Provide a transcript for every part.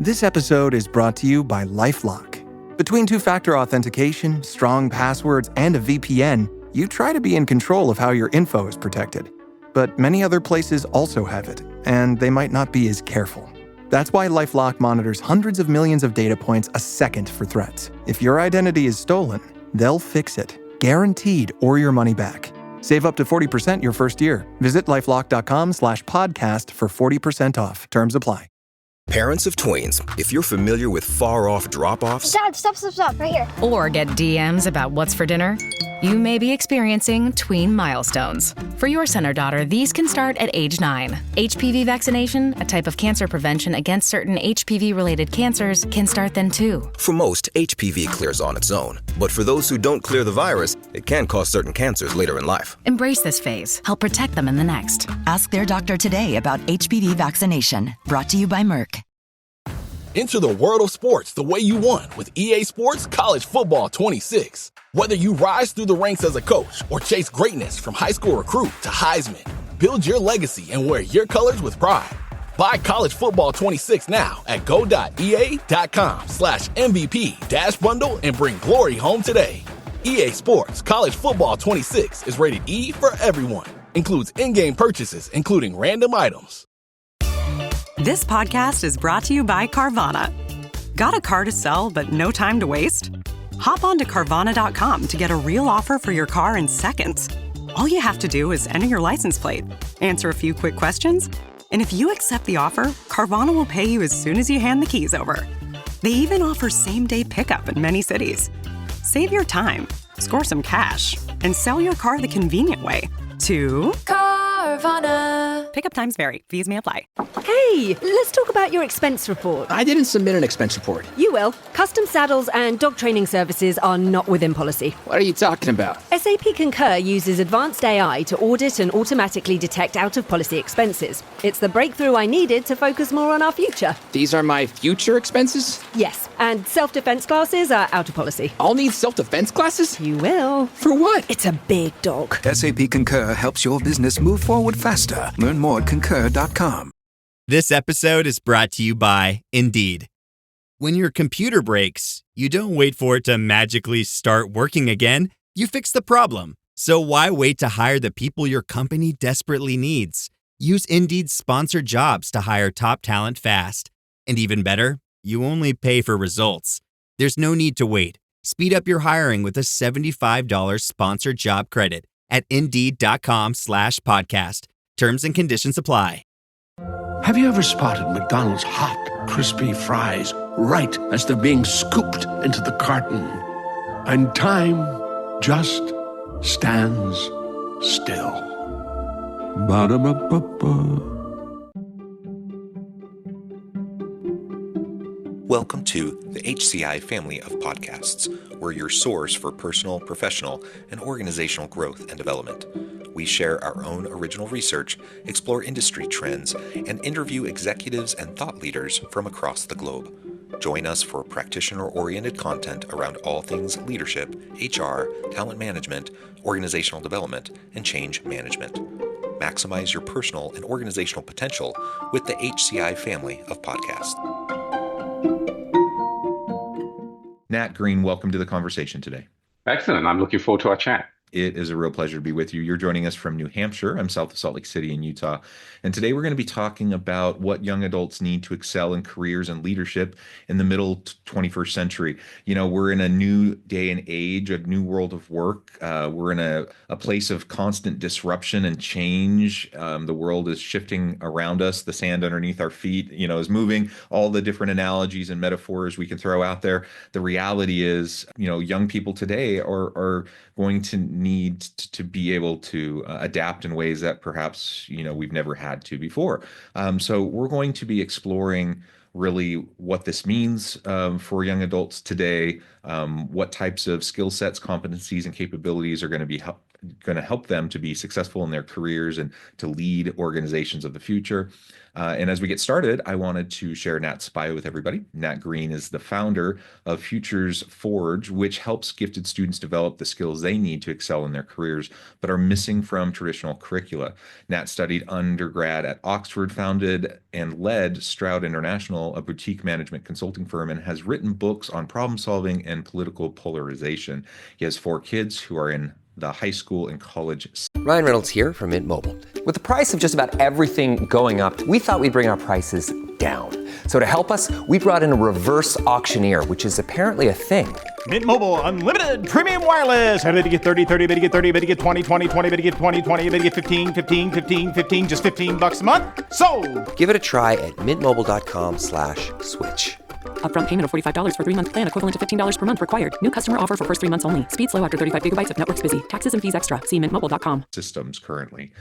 This episode is brought to you by LifeLock. Between two-factor authentication, strong passwords, and a VPN, you try to be in control of how your info is protected. But many other places also have it, and they might not be as careful. That's why LifeLock monitors hundreds of millions of data points a second for threats. If your identity is stolen, they'll fix it, guaranteed, or your money back. Save up to 40% your first year. Visit lifelock.com/podcast for 40% off. Terms apply. Parents of tweens, if you're familiar with far-off drop-offs... Dad, stop, right here. Or get DMs about what's for dinner, you may be experiencing tween milestones. For your son or daughter, these can start at age 9. HPV vaccination, a type of cancer prevention against certain HPV-related cancers, can start then too. For most, HPV clears on its own. But for those who don't clear the virus, it can cause certain cancers later in life. Embrace this phase. Help protect them in the next. Ask their doctor today about HPV vaccination. Brought to you by Merck. Enter the world of sports the way you want with EA Sports College Football 26. Whether you rise through the ranks as a coach or chase greatness from high school recruit to Heisman, build your legacy and wear your colors with pride. Buy College Football 26 now at go.ea.com/MVP-bundle and bring glory home today. EA Sports College Football 26 is rated E for everyone. Includes in-game purchases, including random items. This podcast is brought to you by Carvana. Got a car to sell but no time to waste? Hop on to Carvana.com to get a real offer for your car in seconds. All you have to do is enter your license plate, answer a few quick questions, and if you accept the offer, Carvana will pay you as soon as you hand the keys over. They even offer same-day pickup in many cities. Save your time, score some cash, and sell your car the convenient way to Carvana. Pickup times vary. Fees may apply. Hey, let's talk about your expense report. I didn't submit an expense report. You will. Custom saddles and dog training services are not within policy. What are you talking about? SAP Concur uses advanced AI to audit and automatically detect out-of-policy expenses. It's the breakthrough I needed to focus more on our future. These are my future expenses? Yes, and self-defense classes are out of policy. I'll need self-defense classes? You will. For what? It's a big dog. SAP Concur helps your business move forward faster. Learn more at concur.com. This episode is brought to you by Indeed. When your computer breaks, you don't wait for it to magically start working again. You fix the problem. So why wait to hire the people your company desperately needs? Use Indeed's sponsored jobs to hire top talent fast. And even better, you only pay for results. There's no need to wait. Speed up your hiring with a $75 sponsored job credit at Indeed.com/podcast. Terms and conditions apply. Have you ever spotted McDonald's hot, crispy fries right as they're being scooped into the carton? And time just stands still. Ba-da-ba-ba-ba. Welcome to the HCI family of podcasts. We're your source for personal, professional, and organizational growth and development. We share our own original research, explore industry trends, and interview executives and thought leaders from across the globe. Join us for practitioner-oriented content around all things leadership, HR, talent management, organizational development, and change management. Maximize your personal and organizational potential with the HCI family of podcasts. Nat Greene, welcome to the conversation today. Excellent. I'm looking forward to our chat. It is a real pleasure to be with you. You're joining us from New Hampshire. I'm south of Salt Lake City in Utah. And today we're going to be talking about what young adults need to excel in careers and leadership in the middle 21st century. You know, we're in a new day and age, a new world of work. We're in a place of constant disruption and change. The world is shifting around us. The sand underneath our feet, is moving. All the different analogies and metaphors we can throw out there. The reality is, young people today are going to need to be able to adapt in ways that perhaps, we've never had to before. So we're going to be exploring really what this means for young adults today, what types of skill sets, competencies, and capabilities are going to be going to help them to be successful in their careers and to lead organizations of the future. And as we get started, I wanted to share Nat's bio with everybody. Nat Greene is the founder of Futures Forge, which helps gifted students develop the skills they need to excel in their careers, but are missing from traditional curricula. Nat studied undergrad at Oxford, founded and led Stroud International, a boutique management consulting firm, and has written books on problem solving and political polarization. He has 4 kids who are in the high school and college. Ryan Reynolds here from Mint Mobile. With the price of just about everything going up, we thought we'd bring our prices down. So to help us, we brought in a reverse auctioneer, which is apparently a thing. Mint Mobile Unlimited Premium Wireless. How to get 30, 30, bit to get 30, bit to get 20, 20, 20, bit to get 20, 20, bit to get 15, 15, 15, 15, just $15 a month? Sold! Give it a try at mintmobile.com/switch. Upfront payment of $45 for 3-month plan, equivalent to $15 per month required. New customer offer for first 3 months only. Speed slow after 35 gigabytes if network's busy. Taxes and fees extra. See mintmobile.com. Systems currently.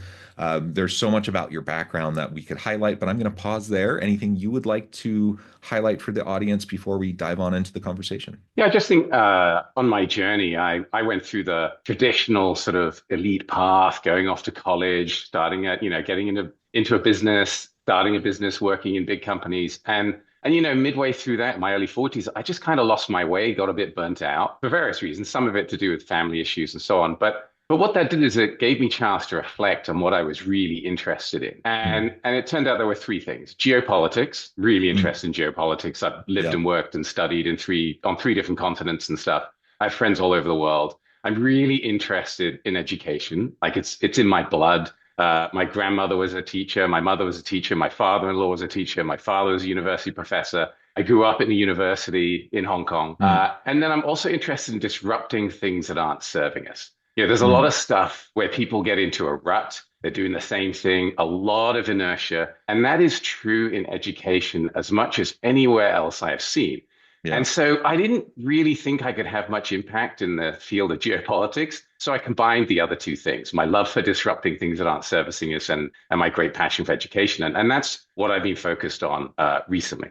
There's so much about your background that we could highlight, but I'm going to pause there. Anything you would like to highlight for the audience before we dive on into the conversation? Yeah, I just think on my journey, I went through the traditional sort of elite path, going off to college, starting at, getting into a business, starting a business, working in big companies. And midway through that, in my early 40s, I just kind of lost my way, got a bit burnt out for various reasons, some of it to do with family issues and so on. But what that did is it gave me a chance to reflect on what I was really interested in. And it turned out there were 3 things. Geopolitics, really interested in geopolitics. I've lived and worked and studied on 3 different continents and stuff. I have friends all over the world. I'm really interested in education. Like it's in my blood. My grandmother was a teacher. My mother was a teacher. My father-in-law was a teacher. My father was a university professor. I grew up in a university in Hong Kong. And then I'm also interested in disrupting things that aren't serving us. There's a lot of stuff where people get into a rut. They're doing the same thing, a lot of inertia. And that is true in education as much as anywhere else I have seen. Yeah. And so I didn't really think I could have much impact in the field of geopolitics. So I combined the other 2 things, my love for disrupting things that aren't servicing us and my great passion for education. And that's what I've been focused on recently.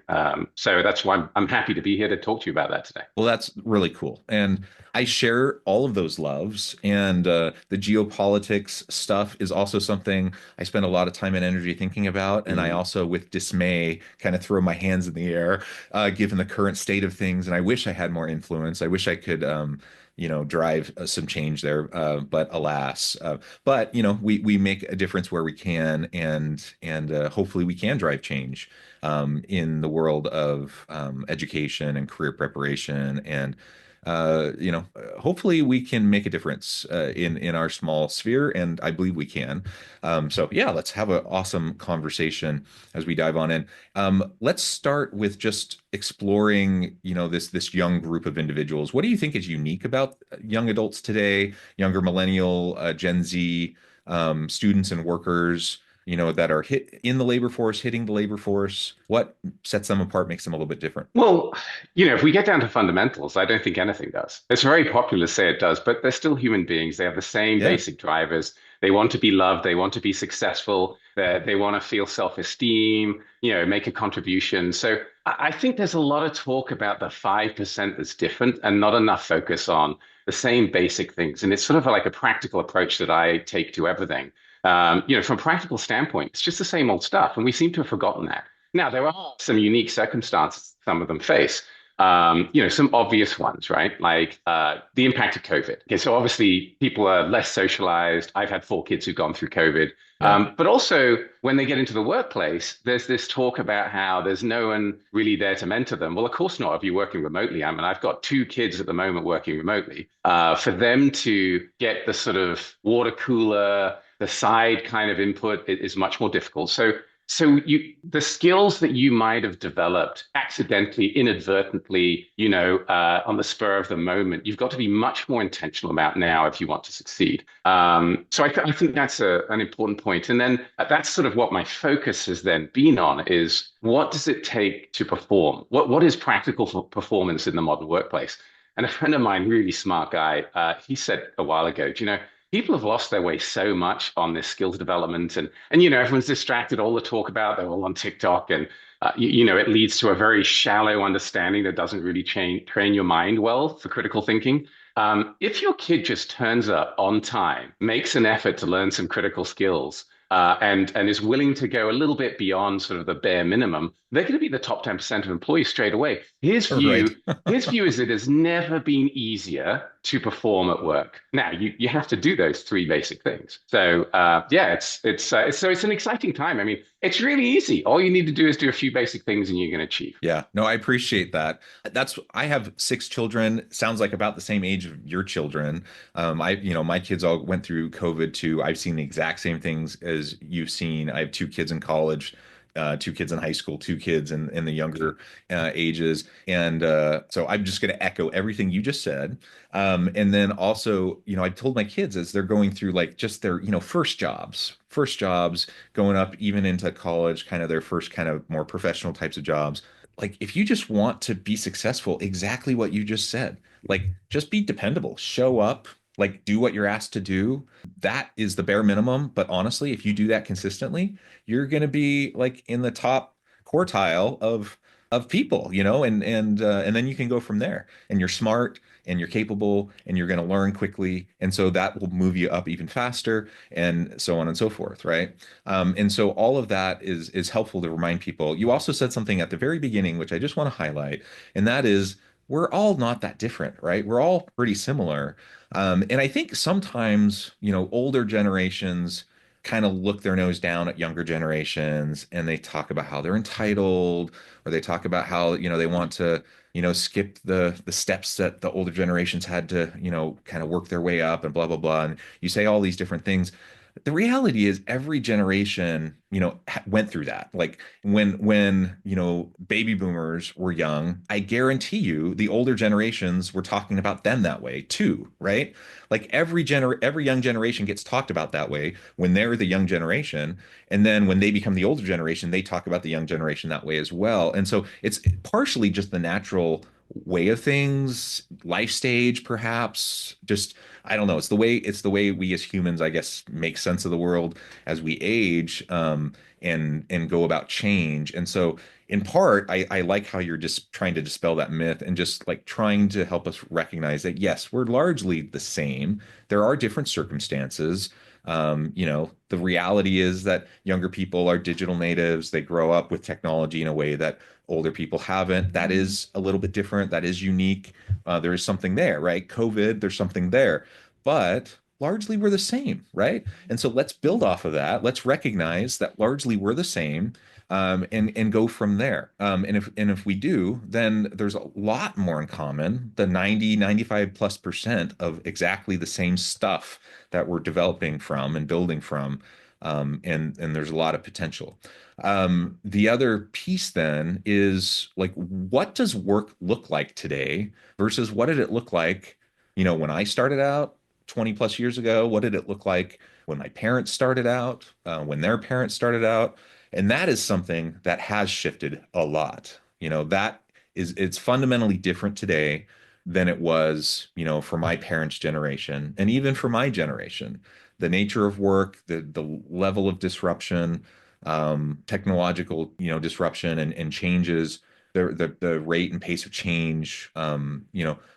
So that's why I'm happy to be here to talk to you about that today. Well, that's really cool. And I share all of those loves. And the geopolitics stuff is also something I spend a lot of time and energy thinking about. And I also, with dismay, kind of throw my hands in the air, given the current state of things. And I wish I had more influence. I wish I could drive some change there. But alas, we make a difference where we can, and hopefully we can drive change in the world of education and career preparation. And hopefully we can make a difference in our small sphere, and I believe we can. So yeah, let's have an awesome conversation as we dive on in. Let's start with just exploring, this young group of individuals. What do you think is unique about young adults today, younger millennial, Gen Z, students and workers? That are hitting the labor force? What sets them apart, makes them a little bit different? Well, if we get down to fundamentals, I don't think anything does. It's very popular to say it does, but they're still human beings. They have the same basic drivers. They want to be loved. They want to be successful. They want to feel self-esteem, make a contribution. So I think there's a lot of talk about the 5% that's different and not enough focus on the same basic things. And it's sort of like a practical approach that I take to everything. From a practical standpoint, it's just the same old stuff. And we seem to have forgotten that. Now, there are some unique circumstances some of them face. Some obvious ones, right? Like the impact of COVID. Okay, so obviously people are less socialized. I've had 4 kids who've gone through COVID. But also when they get into the workplace, there's this talk about how there's no one really there to mentor them. Well, of course not if you're working remotely. I mean, I've got 2 kids at the moment working remotely. For them to get the sort of water cooler, the side kind of input is much more difficult. So the skills that you might have developed accidentally, inadvertently, on the spur of the moment, you've got to be much more intentional about now if you want to succeed. So I think that's an important point. And then that's sort of what my focus has then been on is what does it take to perform? What is practical performance in the modern workplace? And a friend of mine, really smart guy, he said a while ago, people have lost their way so much on this skills development and everyone's distracted, all the talk about, they're all on TikTok and, it leads to a very shallow understanding that doesn't really train your mind well for critical thinking. If your kid just turns up on time, makes an effort to learn some critical skills, and is willing to go a little bit beyond sort of the bare minimum, they're going to be the top 10% of employees straight away. His Right. view, his view is it has never been easier to perform at work. Now you have to do those three basic things. So yeah, it's an exciting time. I mean, it's really easy. All you need to do is do a few basic things, and you're going to achieve. Yeah, no, I appreciate that. I have 6 children. Sounds like about the same age of your children. My kids all went through COVID too. I've seen the exact same things as you've seen. I have 2 kids in college, 2 kids in high school, 2 kids in the younger ages. And so I'm just going to echo everything you just said. And then also, I told my kids as they're going through like just their, first jobs, going up even into college, kind of their first kind of more professional types of jobs. Like, if you just want to be successful, exactly what you just said, like, just be dependable, show up, like, do what you're asked to do. That is the bare minimum. But honestly, if you do that consistently, you're going to be like in the top quartile of people, and then you can go from there. And you're smart and you're capable and you're going to learn quickly, and so that will move you up even faster, and so on and so forth, right? And so all of that is helpful to remind people. You also said something at the very beginning, which I just want to highlight, and that is we're all not that different, right? We're all pretty similar. And I think sometimes, older generations kind of look their nose down at younger generations, and they talk about how they're entitled, or they talk about how, they want to, skip the steps that the older generations had to, kind of work their way up and blah, blah, blah. And you say all these different things. The reality is every generation, went through that. Like when, baby boomers were young, I guarantee you the older generations were talking about them that way too, right? Like every young generation gets talked about that way when they're the young generation. And then when they become the older generation, they talk about the young generation that way as well. And so it's partially just the natural way of things, life stage, perhaps. Just, I don't know. It's the way we as humans, I guess, make sense of the world as we age, and go about change. And so, in part, I like how you're just trying to dispel that myth and just like trying to help us recognize that yes, we're largely the same. There are different circumstances. The reality is that younger people are digital natives. They grow up with technology in a way that older people haven't. That is a little bit different. That is unique. There is something there, right? COVID, there's something there. But largely we're the same, right? And so let's build off of that. Let's recognize that largely we're the same, and go from there. And if we do, then there's a lot more in common, the 95+% of exactly the same stuff that we're developing from and building from. And there's a lot of potential. The other piece then is like, what does work look like today versus what did it look like, when I started out 20 plus years ago? What did it look like when my parents started out, when their parents started out? And that is something that has shifted a lot. It's fundamentally different today than it was, for my parents' generation and even for my generation. The nature of work, the level of disruption, technological, disruption and changes, the rate and pace of change,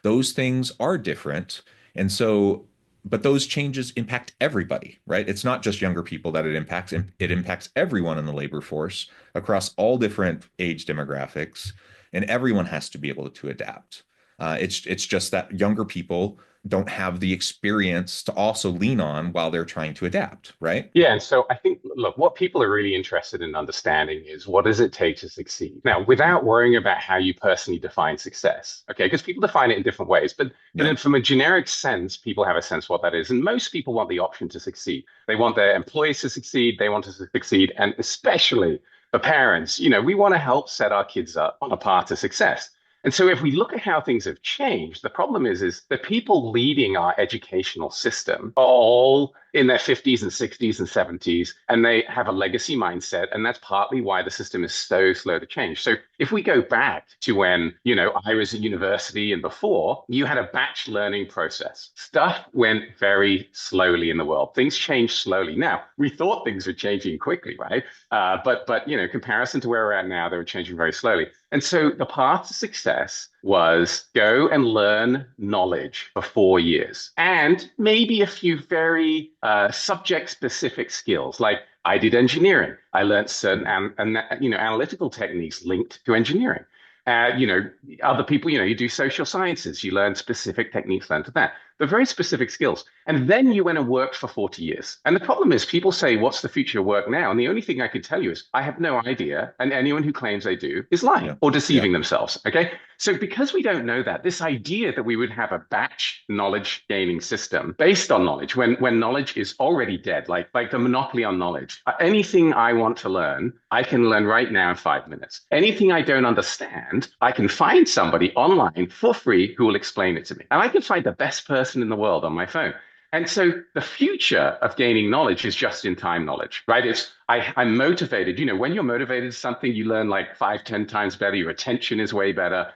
those things are different. And so, but those changes impact everybody, right? It's not just younger people that it impacts. It impacts everyone in the labor force across all different age demographics, and everyone has to be able to adapt. It's just that younger people don't have the experience to also lean on while they're trying to adapt, right? Yeah, and so I think, look, what people are really interested in understanding is what does it take to succeed? Now, without worrying about how you personally define success, okay? Because people define it in different ways, but then from a generic sense, people have a sense what that is. And most people want the option to succeed. They want their employees to succeed, they want to succeed, and especially the parents, we want to help set our kids up on a path to success. And so if we look at how things have changed, the problem is the people leading our educational system are all in their 50s and 60s and 70s, and they have a legacy mindset. And that's partly why the system is so slow to change. So if we go back to when, I was at university and before, you had a batch learning process. Stuff went very slowly in the world. Things changed slowly. Now, we thought things were changing quickly, right? But comparison to where we're at now, they were changing very slowly. And so the path to success was go and learn knowledge for 4 years and maybe a few very subject-specific skills. Like I did engineering. I learned certain analytical techniques linked to engineering. Other people, you do social sciences. You learn specific techniques linked to that. They're very specific skills. And then you went and worked for 40 years. And the problem is people say, what's the future of work now? And the only thing I can tell you is I have no idea. And anyone who claims they do is lying or deceiving themselves. Okay. So because we don't know that, this idea that we would have a batch knowledge gaining system based on knowledge when knowledge is already dead, like the monopoly on knowledge, anything I want to learn, I can learn right now in 5 minutes. Anything I don't understand, I can find somebody online for free who will explain it to me. And I can find the best person in the world on my phone. And so the future of gaining knowledge is just-in-time knowledge, right? I'm motivated. When you're motivated to something, you learn like 5-10 times better. Your attention is way better.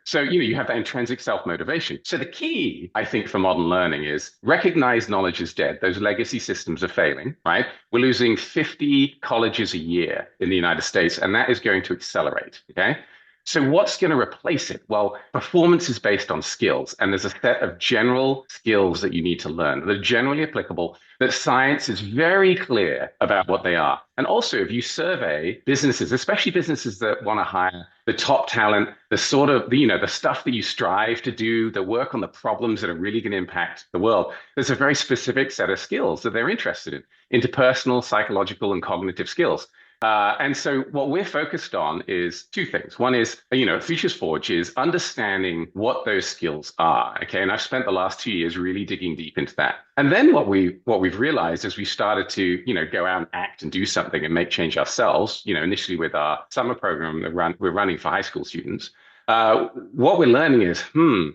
So you have that intrinsic self-motivation. So the key, I think, for modern learning is recognize knowledge is dead. Those legacy systems are failing, right? We're losing 50 colleges a year in the United States, and that is going to accelerate, okay? So what's going to replace it? Well, performance is based on skills, and there's a set of general skills that you need to learn that are generally applicable, that science is very clear about what they are. And also, if you survey businesses, especially businesses that want to hire the top talent, the sort of, the stuff that you strive to do, the work on the problems that are really going to impact the world, there's a very specific set of skills that they're interested in, interpersonal, psychological, and cognitive skills. And so what we're focused on is two things. One is, Futures Forge is understanding what those skills are. Okay. And I've spent the last 2 years really digging deep into that. And then what we've realized is we started to, go out and act and do something and make change ourselves, initially with our summer program that we're running for high school students. What we're learning is,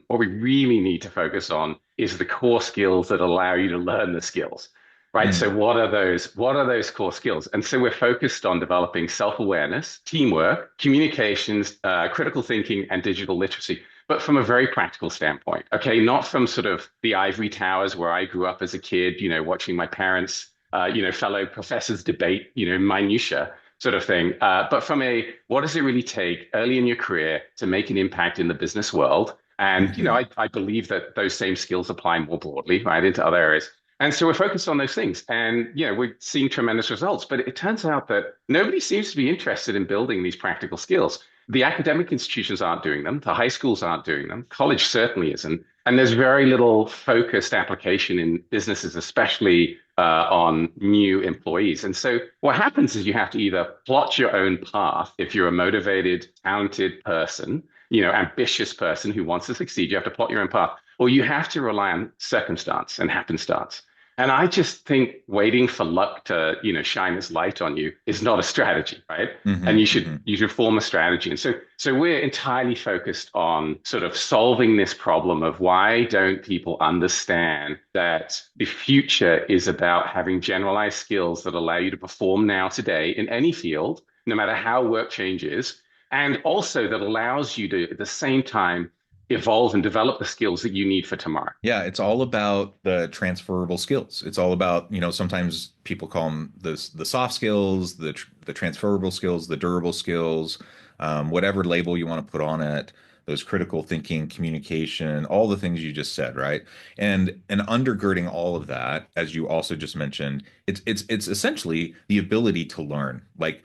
what we really need to focus on is the core skills that allow you to learn the skills. Right. So what are those core skills? And so we're focused on developing self-awareness, teamwork, communications, critical thinking, and digital literacy, but from a very practical standpoint. Okay. Not from sort of the ivory towers where I grew up as a kid, watching my parents, fellow professors debate, minutia sort of thing. But from what does it really take early in your career to make an impact in the business world? And, I believe that those same skills apply more broadly, right, into other areas. And so we're focused on those things. And, we're seeing tremendous results. But it turns out that nobody seems to be interested in building these practical skills. The academic institutions aren't doing them. The high schools aren't doing them. College certainly isn't. And there's very little focused application in businesses, especially on new employees. And so what happens is you have to either plot your own path if you're a motivated, talented person, ambitious person who wants to succeed. You have to plot your own path, or you have to rely on circumstance and happenstance. And I just think waiting for luck to, shine its light on you is not a strategy, right? And you should form a strategy. And so we're entirely focused on sort of solving this problem of why don't people understand that the future is about having generalized skills that allow you to perform now today in any field, no matter how work changes, and also that allows you to, at the same time, evolve and develop the skills that you need for tomorrow. Yeah, it's all about the transferable skills. It's all about, sometimes people call them the soft skills, the transferable skills, the durable skills, whatever label you want to put on it, those critical thinking, communication, all the things you just said, right? And undergirding all of that, as you also just mentioned, it's essentially the ability to learn. Like,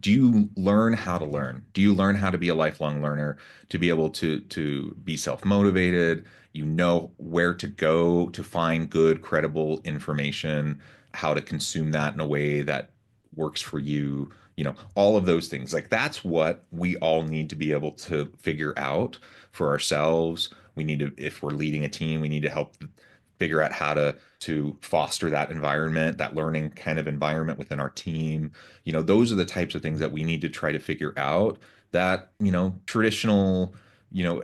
do you learn how to learn? Do you learn how to be a lifelong learner, to be able to be self-motivated? You know where to go to find good, credible information, how to consume that in a way that works for you, all of those things. Like, that's what we all need to be able to figure out for ourselves. We need to, if we're leading a team, we need to help figure out how to foster that environment, that learning kind of environment within our team. Those are the types of things that we need to try to figure out that, traditional,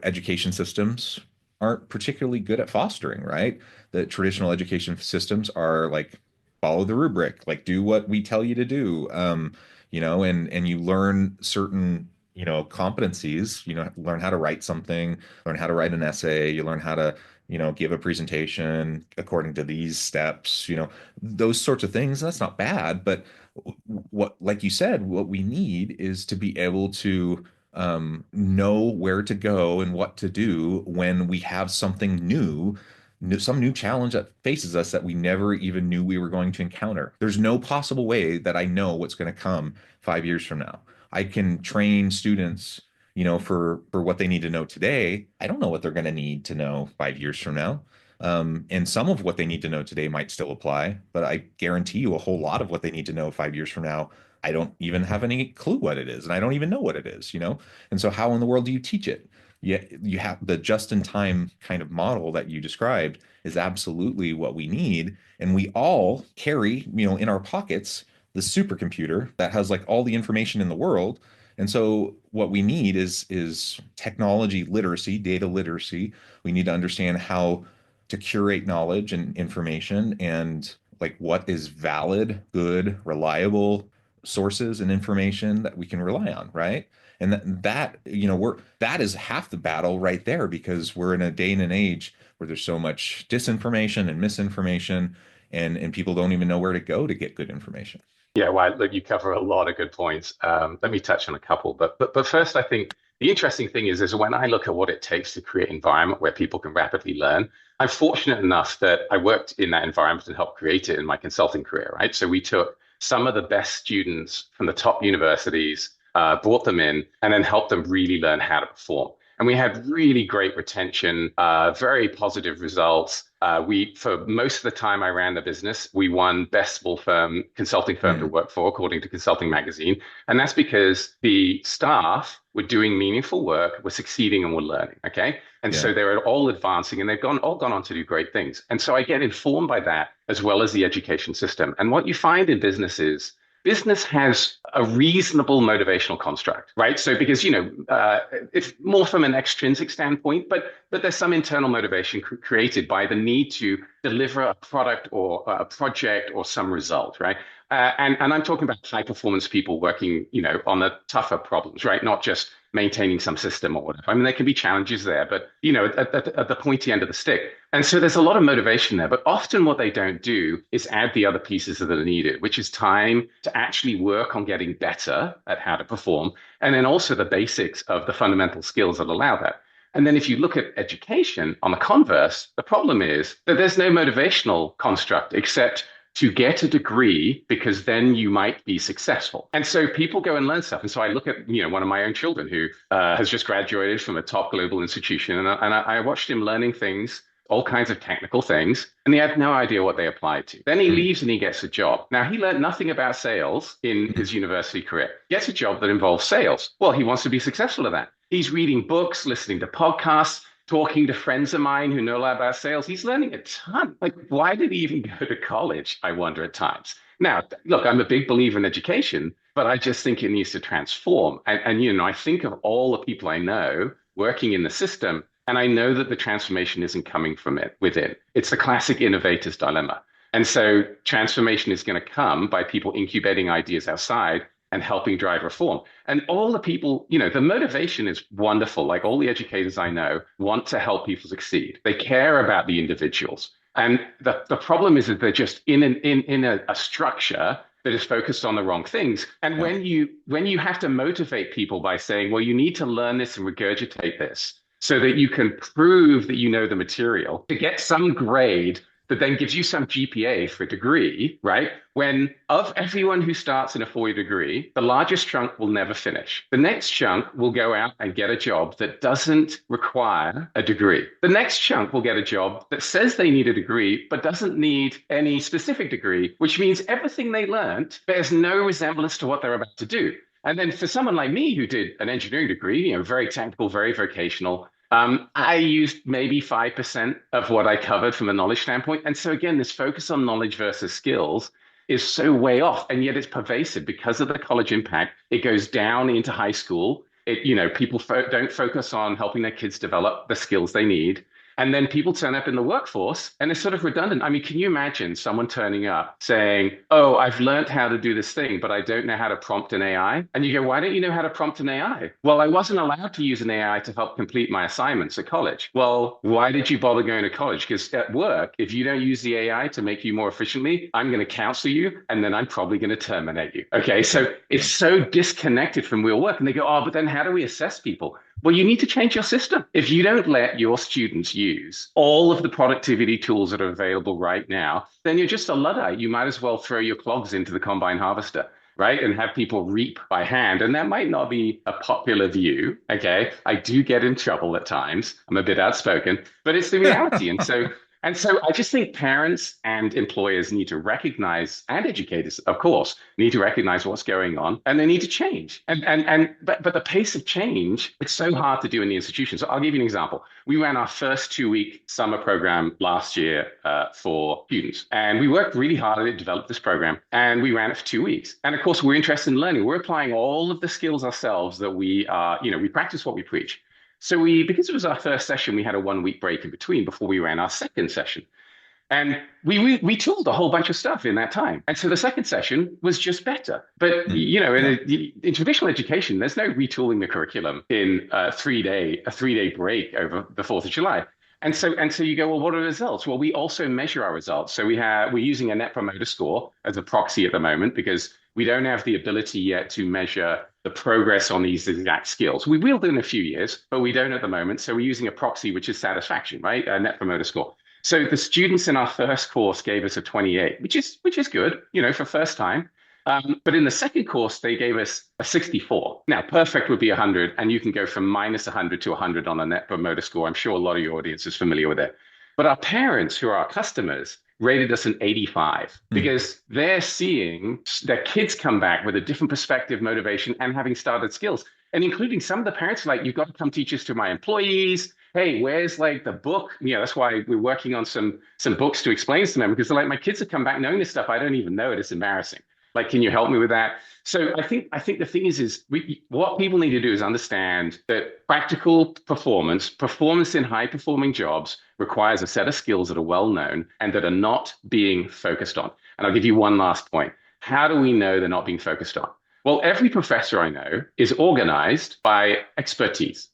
education systems aren't particularly good at fostering, right? The traditional education systems are like follow the rubric, like do what we tell you to do. And you learn certain, competencies, learn how to write something, learn how to write an essay, you learn how to, give a presentation according to these steps, those sorts of things. That's not bad, but what, like you said, what we need is to be able to know where to go and what to do when we have something some new challenge that faces us that we never even knew we were going to encounter. There's no possible way that I know what's going to come 5 years from now. I can train students, for what they need to know today. I don't know what they're going to need to know 5 years from now. And some of what they need to know today might still apply, but I guarantee you a whole lot of what they need to know 5 years from now, I don't even have any clue what it is, and I don't even know what it is. And so how in the world do you teach it? Yeah, you have the just-in-time kind of model that you described is absolutely what we need. And we all carry, in our pockets, the supercomputer that has like all the information in the world. And so what we need is technology literacy, data literacy. We need to understand how to curate knowledge and information and like what is valid, good, reliable sources and information that we can rely on, right? And that is half the battle right there, because we're in a day and an age where there's so much disinformation and misinformation, and people don't even know where to go to get good information. Yeah, well, look, you cover a lot of good points. Let me touch on a couple, but first, I think the interesting thing is when I look at what it takes to create an environment where people can rapidly learn, I'm fortunate enough that I worked in that environment and helped create it in my consulting career, right? So we took some of the best students from the top universities, brought them in, and then helped them really learn how to perform. And we had really great retention, very positive results. For most of the time I ran the business, we won best small firm, consulting firm to work for, according to Consulting Magazine. And that's because the staff were doing meaningful work, were succeeding, and were learning. Okay. And so they were all advancing, and they've all gone on to do great things. And so I get informed by that, as well as the education system. And what you find in business has a reasonable motivational construct, right? So because, it's more from an extrinsic standpoint, but there's some internal motivation created by the need to deliver a product or a project or some result, right? And I'm talking about high performance people working, on the tougher problems, right? Not just maintaining some system or whatever. I mean, there can be challenges there, but, at the pointy end of the stick. And so there's a lot of motivation there, but often what they don't do is add the other pieces that are needed, which is time to actually work on getting better at how to perform. And then also the basics of the fundamental skills that allow that. And then if you look at education on the converse, the problem is that there's no motivational construct except to get a degree, because then you might be successful. And so people go and learn stuff. And so I look at, one of my own children who has just graduated from a top global institution. And I watched him learning things, all kinds of technical things, and he had no idea what they applied to. Then he leaves and he gets a job. Now, he learned nothing about sales in his university career. Gets a job that involves sales. Well, he wants to be successful at that. He's reading books, listening to podcasts, talking to friends of mine who know a lot about sales. He's learning a ton. Like, why did he even go to college? I wonder at times. Now, look, I'm a big believer in education, but I just think it needs to transform. And I think of all the people I know working in the system, and I know that the transformation isn't coming from within. It's the classic innovator's dilemma. And so transformation is going to come by people incubating ideas outside and helping drive reform. And all the people, the motivation is wonderful. Like all the educators I know want to help people succeed. They care about the individuals. And the problem is that they're just in a structure that is focused on the wrong things. And when you have to motivate people by saying, well, you need to learn this and regurgitate this so that you can prove that you know the material to get some grade that then gives you some GPA for a degree, right? When of everyone who starts in a 4-year degree, the largest chunk will never finish. The next chunk will go out and get a job that doesn't require a degree. The next chunk will get a job that says they need a degree, but doesn't need any specific degree, which means everything they learned bears no resemblance to what they're about to do. And then for someone like me who did an engineering degree, very technical, very vocational, I used maybe 5% of what I covered from a knowledge standpoint. And so again, this focus on knowledge versus skills is so way off, and yet it's pervasive because of the college impact. It goes down into high school. People don't focus on helping their kids develop the skills they need. And then people turn up in the workforce and it's sort of redundant. I mean, can you imagine someone turning up saying, oh, I've learned how to do this thing, but I don't know how to prompt an AI? And you go, why don't you know how to prompt an AI? Well, I wasn't allowed to use an AI to help complete my assignments at college. Well, why did you bother going to college? Because at work, if you don't use the AI to make you more efficiently, I'm going to counsel you and then I'm probably going to terminate you. Okay, so it's so disconnected from real work. And they go, oh, but then how do we assess people? Well, you need to change your system. If you don't let your students use all of the productivity tools that are available right now, then you're just a Luddite. You might as well throw your clogs into the combine harvester, right? And have people reap by hand. And that might not be a popular view, okay? I do get in trouble at times. I'm a bit outspoken, but it's the reality. And so I just think parents and employers need to recognize, and educators, of course, need to recognize what's going on, and they need to change. But the pace of change, it's so hard to do in the institution. So I'll give you an example. We ran our first 2-week summer program last year for students, and we worked really hard at it, developed this program, and we ran it for 2 weeks. And of course, we're interested in learning. We're applying all of the skills ourselves that we practice what we preach. So because it was our first session, we had a 1-week break in between before we ran our second session. And we tooled a whole bunch of stuff in that time. And so the second session was just better. But, in traditional education, there's no retooling the curriculum in a three-day break over the 4th of July. And so you go, well, what are the results? Well, we also measure our results. So we're using a Net Promoter Score as a proxy at the moment because we don't have the ability yet to measure the progress on these exact skills. We will do in a few years, but we don't at the moment. So we're using a proxy, which is satisfaction, right? A Net Promoter Score. So the students in our first course gave us a 28, which is good, for first time. But in the second course, they gave us a 64. Now, perfect would be 100, and you can go from minus 100 to 100 on a Net Promoter Score. I'm sure a lot of your audience is familiar with it. But our parents, who are our customers, rated us an 85 because they're seeing their kids come back with a different perspective, motivation, and having started skills. And including some of the parents are like, you've got to come teach this to my employees. Hey, where's like the book? That's why we're working on some books to explain to them because they're like, my kids have come back knowing this stuff. I don't even know it. It's embarrassing. Like, can you help me with that? So I think the thing is what people need to do is understand that practical performance in high performing jobs requires a set of skills that are well known and that are not being focused on. And I'll give you one last point. How do we know they're not being focused on? Well, every professor I know is organized by expertise.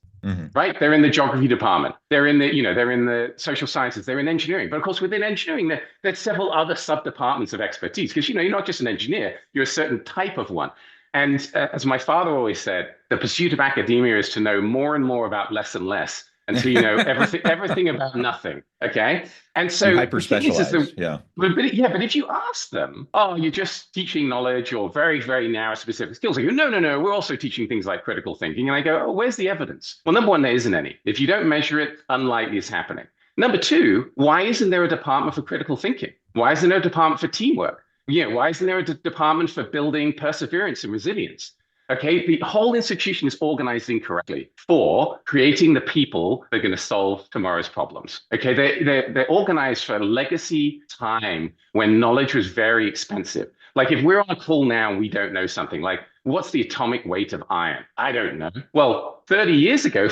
Right? They're in the geography department. They're in the social sciences. They're in engineering. But of course, within engineering, there's several other sub-departments of expertise because, you're not just an engineer, you're a certain type of one. And as my father always said, the pursuit of academia is to know more and more about less and less until you know everything about nothing. Okay. And so hyper specialized. But if you ask them, oh, you're just teaching knowledge or very, very narrow specific skills, they go, no, we're also teaching things like critical thinking. And I go, oh, where's the evidence? Well, number one, there isn't any. If you don't measure it, unlikely it's happening. Number two, why isn't there a department for critical thinking? Why isn't there a department for teamwork? Why isn't there a department for building perseverance and resilience? Okay, the whole institution is organized incorrectly for creating the people that are going to solve tomorrow's problems. Okay, they're organized for legacy time when knowledge was very expensive. Like if we're on a call now and we don't know something, like what's the atomic weight of iron? I don't know. Well, 40 years ago,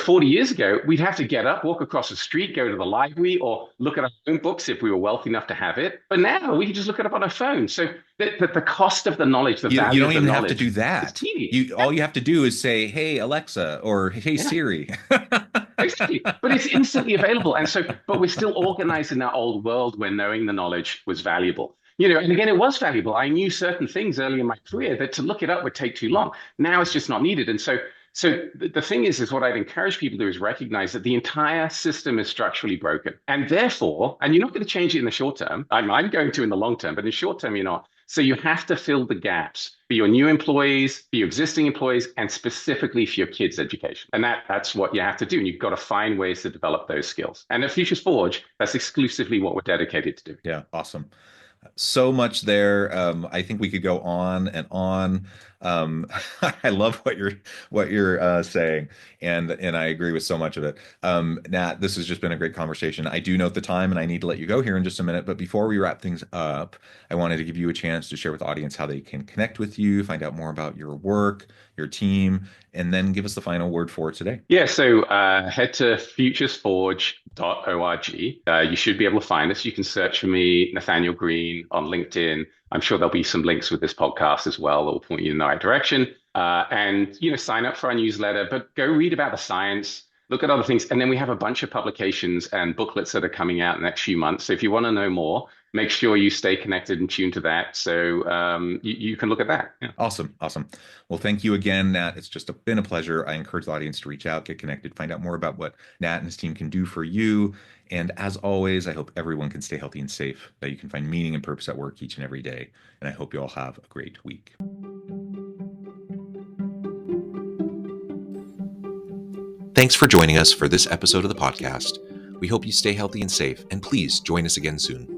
we'd have to get up, walk across the street, go to the library, or look at our own books if we were wealthy enough to have it. But now we can just look it up on our phone. So the cost of the knowledge, the value of the knowledge. You don't even have to do that. All you have to do is say, hey, Alexa, or hey, Siri. Exactly. But it's instantly available. And so, but we're still organized in that old world where knowing the knowledge was valuable. And again, it was valuable. I knew certain things early in my career that to look it up would take too long. Now it's just not needed. And so the thing is what I'd encourage people to do is recognize that the entire system is structurally broken. And therefore, and you're not going to change it in the short term. I'm going to in the long term, but in the short term, you're not. So you have to fill the gaps for your new employees, for your existing employees, and specifically for your kids' education. And that's what you have to do. And you've got to find ways to develop those skills. And at Futures Forge, that's exclusively what we're dedicated to do. Yeah, awesome. So much there. I think we could go on and on. I love what you're saying, and I agree with so much of it. Nat, this has just been a great conversation. I do note the time, and I need to let you go here in just a minute. But before we wrap things up, I wanted to give you a chance to share with the audience how they can connect with you, find out more about your work, your team, and then give us the final word for today. Yeah, so head to futuresforge.com You should be able to find us. You can search for me, Nathaniel Greene, on LinkedIn. I'm sure there'll be some links with this podcast as well that will point you in the right direction. And sign up for our newsletter, but go read about the science, look at other things. And then we have a bunch of publications and booklets that are coming out in the next few months. So if you want to know more, make sure you stay connected and tuned to that. So you can look at that. Yeah. Awesome. Well, thank you again, Nat. It's just been a pleasure. I encourage the audience to reach out, get connected, find out more about what Nat and his team can do for you. And as always, I hope everyone can stay healthy and safe, that you can find meaning and purpose at work each and every day. And I hope you all have a great week. Thanks for joining us for this episode of the podcast. We hope you stay healthy and safe, and please join us again soon.